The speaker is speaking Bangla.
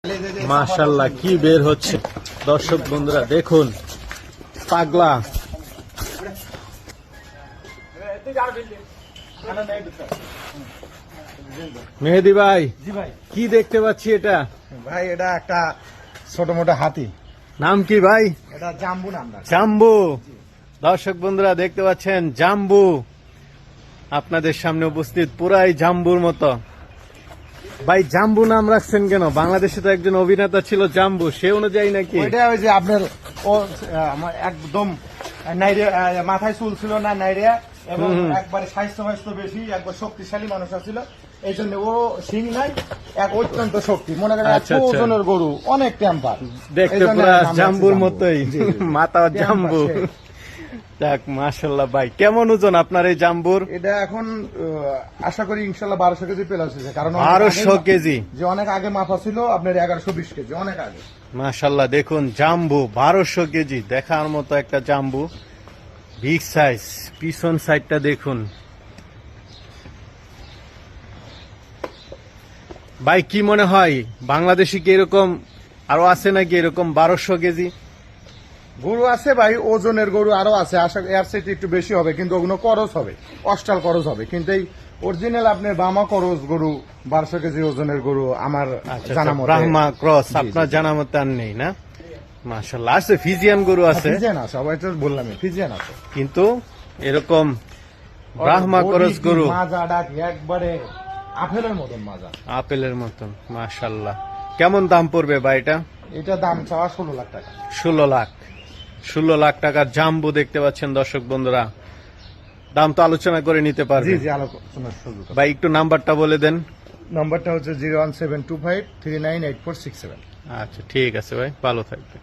মাশাআল্লাহ কি বের হচ্ছে দর্শক বন্ধুরা দেখুন পাগলা। মেহেদি ভাই, জি ভাই। কি দেখতে পাচ্ছি এটা? ভাই এটা একটা ছোট মোটো হাতি। নাম কি ভাই? এটা জাম্বু নাম। জাম্বু। দর্শক বন্ধুরা দেখতে পাচ্ছেন জাম্বু আপনাদের সামনে উপস্থিত, পুরাই জাম্বুর মতো। ভাই জাম্বু নাম রাখছেন কেন? বাংলাদেশে তো একজন অভিনেতা ছিল জাম্বু, সে অনুযায়ী নাকি? ওইটা ওই যে আপনার ও আমার একদম নাইরে মাথায় চুল ছিল না নাইরে, এবং একবারে স্বাস্থ্য বেশি, একবার শক্তিশালী মানুষ ছিল। এই জন্য ও সিং নাই, এক অত্যন্ত শক্তি, মনে করেন আচ্ছা, আচ্ছা। ওজনের গরু, অনেক টেম্পার, দেখতে পুরা জাম্বুর মতোই, মাথা টেম্পার জাম্বু। সে। যাক মাশাআল্লাহ ভাই, কেমন ওজন আপনার এই জাম্বুর? এটা এখন আশা করি ইনশাল্লাহ 1200 কেজি প্লাস হয়েছে, কারণ 1200 কেজি, যে অনেক আগে মাপা ছিল আপনার 1120 কেজি, অনেক আগে। মাশাআল্লাহ দেখুন জাম্বু 1200 কেজি, দেখার মতো একটা জাম্বু, বিগ সাইজ। পিছন সাইডটা দেখুন ভাই, কি মনে হয় বাংলাদেশে কি এরকম আরো আছে নাকি এরকম 1200 কেজি? গরু আছে ভাই, ওজনের গরু আরো আছে, আশা এর চাইতে একটু বেশি হবে, কিন্তু ওগুলো করস হবে, অস্টাল করস হবে, কিন্তু এই অরিজিনাল আপনার বামা করস গরু 1200 কেজি ওজনের গরু আমার জানা মতে ব্রাহ্মা ক্রস জি, আপনার জি। জানা মতে আর নেই না? মাশাআল্লাহ আছে, ফিজিয়ান গরু আছে, ফিজিয়ান আছে, সবাই তো বললাম ফিজিয়ান আছে, কিন্তু এরকম ব্রাহ্মা ক্রস গরু মাজা ডাক একবারে আপেলের মতন মাজা। আপেলের মতন, মাশাআল্লাহ। কেমন দাম পড়বে ভাই এটা? এটা দাম চাওয়া 16 লাখ টাকা। 16 লাখ টাকার জাম্বু দেখতে পাচ্ছেন দর্শক বন্ধুরা, দাম তো আলোচনা করে নিতে জি পারবে জি, আলোচনার সুযোগ আছে। ভাই, একটু নাম্বারটা বলে দেন। নাম্বারটা হচ্ছে 01725398467। আচ্ছা ঠিক আছে ভাই, ভালো থাকবে।